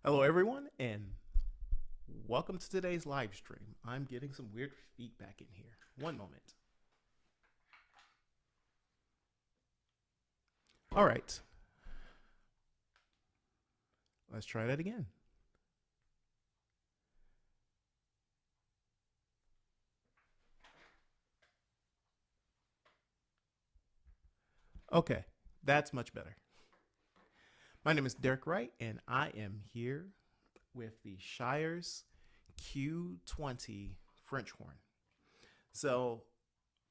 Hello, everyone, and welcome to today's live stream. I'm getting some weird feedback in here. One moment. All right. Let's try that again. Okay, that's much better. My name is Derek Wright, and I am here with the Shires Q20 French Horn. So,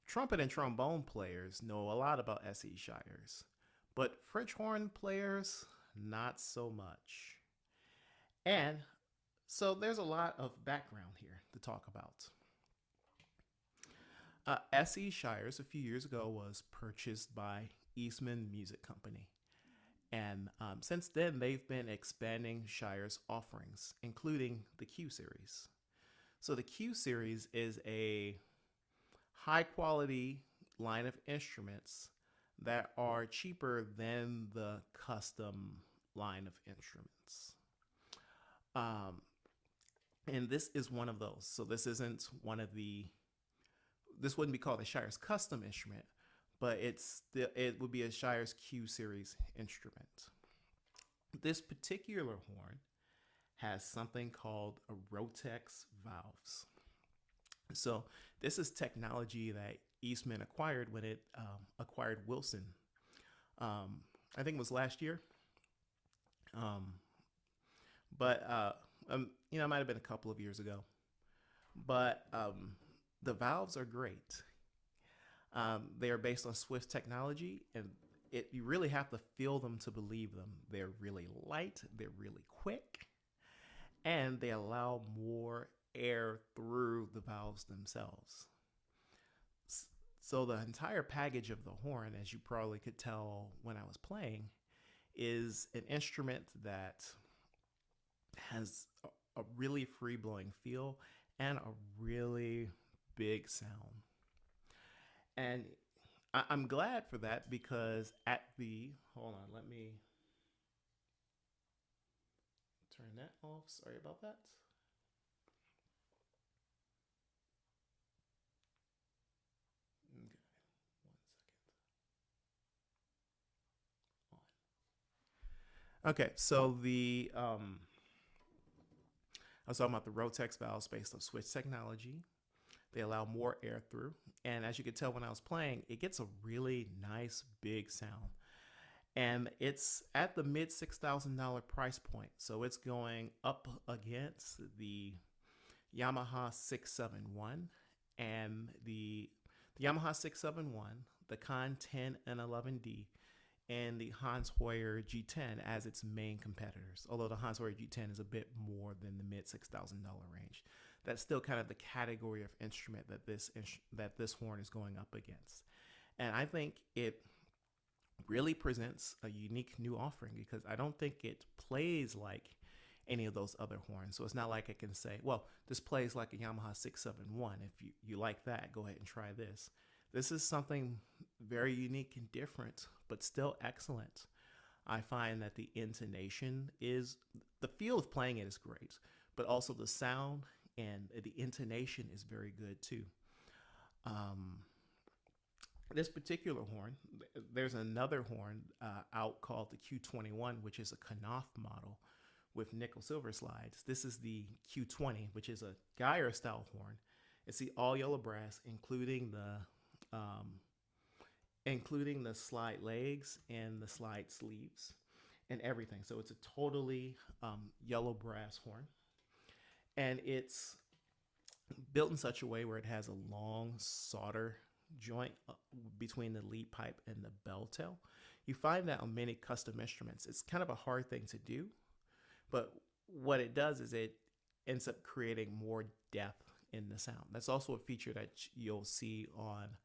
trumpet and trombone players know a lot about SE Shires, but French horn players, not so much. And so there's a lot of background here to talk about. SE Shires a few years ago was purchased by Eastman Music Company. And since then, they've been expanding Shires offerings, including the Q series. So the Q series is a high quality line of instruments that are cheaper than the custom line of instruments. Um, and this is one of those. So this isn't one of this wouldn't be called a Shires custom instrument, but it would be a Shires Q series instrument. This particular horn has something called a Rotax valves. So this is technology that Eastman acquired when it acquired Wilson. I think it was last year. Um, but it might have been a couple of years ago. But the valves are great. They are based on Swift technology, and you really have to feel them to believe them. They're really light, they're really quick, and they allow more air through the valves themselves. So the entire package of the horn, as you probably could tell when I was playing, is an instrument that has a really free-blowing feel and a really big sound. And I'm glad for that because hold on, let me turn that off. Sorry about that. Okay, 1 second. Okay, so I was talking about the Rotax valves based on switch technology. They allow more air through, and as you could tell when I was playing, it gets a really nice big sound. And it's at the mid $6,000 price point, so it's going up against the Yamaha 671 and the Yamaha 671, the Con 10 and 11D, and the Hans Hoyer G10 as its main competitors. Although the Hans Hoyer G10 is a bit more than the mid $6,000 range, that's still kind of the category of instrument that this horn is going up against. And I think it really presents a unique new offering because I don't think it plays like any of those other horns. So it's not like I can say, well, this plays like a Yamaha 671. If you like that, go ahead and try this. This is something very unique and different, but still excellent. I find that the intonation is, the feel of playing it is great, but also the sound and the intonation is very good too. Um, this particular horn, there's another horn out called the Q21, which is a Knopf model with nickel silver slides. This is the Q20, which is a Geyer style horn. It's the all yellow brass, including the slide legs and the slide sleeves and everything. So it's a totally yellow brass horn, and it's built in such a way where it has a long solder joint between the lead pipe and the bell tail. You find that on many custom instruments. It's kind of a hard thing to do, but what it does is it ends up creating more depth in the sound. That's also a feature that you'll see on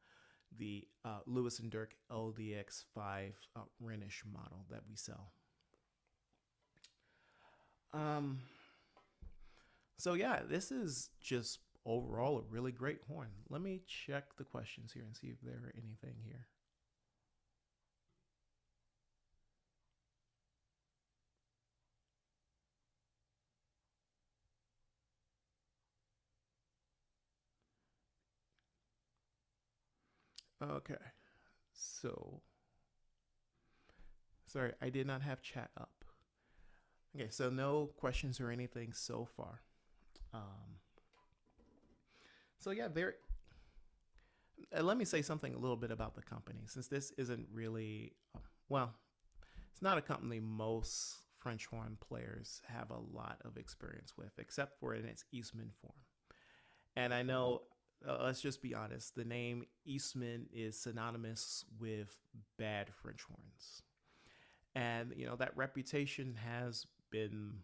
the Lewis and Dirk LDX5 Rhenish model that we sell. So yeah, this is just overall a really great horn. Let me check the questions here and see if there are anything here. Okay, so sorry, I did not have chat up. Okay, so no questions or anything so far. Um, so yeah, there. Let me say something a little bit about the company, since this isn't really, well, it's not a company most French horn players have a lot of experience with, except for in its Eastman form. And I know, let's just be honest, the name Eastman is synonymous with bad French horns. And, that reputation has been,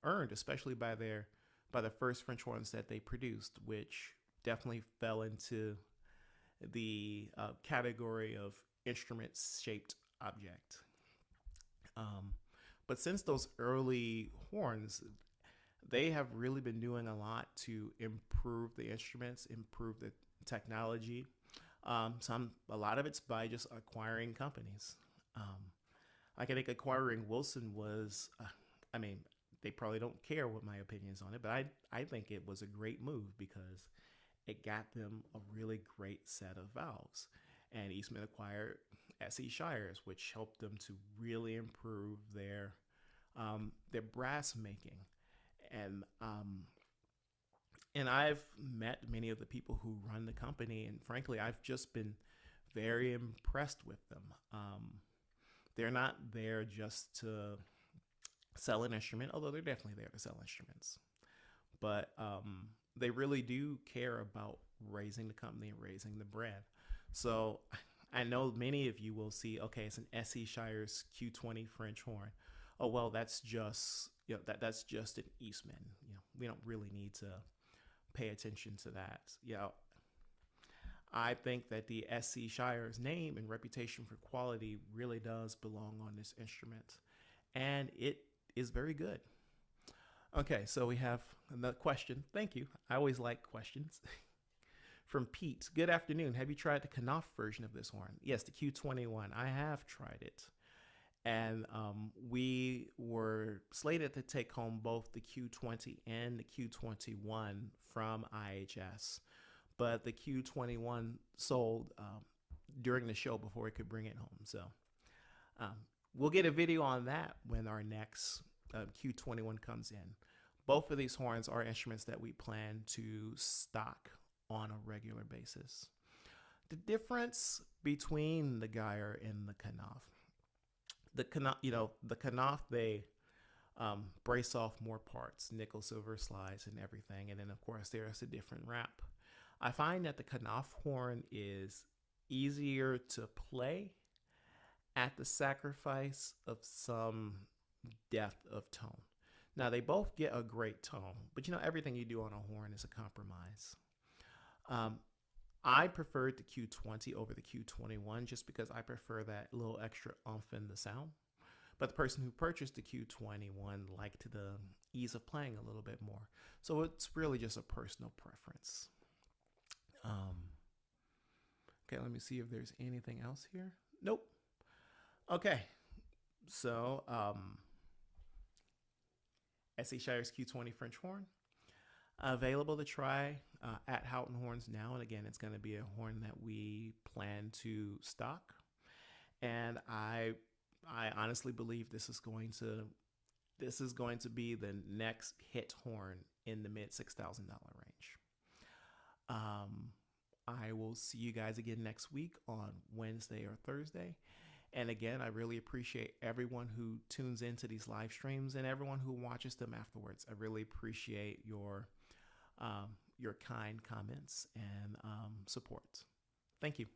earned, especially by the first French horns that they produced, which definitely fell into the category of instrument shaped object. But since those early horns, they have really been doing a lot to improve the instruments, improve the technology. A lot of it's by just acquiring companies. I think acquiring Wilson was, I mean, they probably don't care what my opinion is on it, but I think it was a great move because it got them a really great set of valves. And Eastman acquired SE Shires, which helped them to really improve their brass making. And and I've met many of the people who run the company, and frankly, I've just been very impressed with them. They're not there just to sell an instrument, although they're definitely there to sell instruments. But they really do care about raising the company and raising the brand. So I know many of you will see, okay, it's an SE Shires Q20 French horn. Oh well, that's just that's just an Eastman. We don't really need to pay attention to that. I think that the SC Shires name and reputation for quality really does belong on this instrument, and it is very good. Okay, so we have another question. Thank you. I always like questions. From Pete. Good afternoon. Have you tried the Knopf version of this horn? Yes, the Q21. I have tried it. And we were slated to take home both the Q20 and the Q21 from IHS. But the Q21 sold during the show before we could bring it home. So we'll get a video on that when our next Q21 comes in. Both of these horns are instruments that we plan to stock on a regular basis. The difference between the Geyer and the Knopf. The Knopf, they brace off more parts, nickel, silver slides and everything. And then of course there's a different wrap. I find that the Knopf horn is easier to play at the sacrifice of some depth of tone. Now they both get a great tone, but everything you do on a horn is a compromise. I preferred the Q20 over the Q21 just because I prefer that little extra oomph in the sound. But the person who purchased the Q21 liked the ease of playing a little bit more. So it's really just a personal preference. Okay, let me see if there's anything else here. Nope. Okay, so SE Shires Q20 French Horn. Available to try at Houghton Horns now, and again, it's going to be a horn that we plan to stock. And I honestly believe this is going to be the next hit horn in the mid $6,000 range. I will see you guys again next week on Wednesday or Thursday. And again, I really appreciate everyone who tunes into these live streams and everyone who watches them afterwards. I really appreciate your kind comments and support. Thank you.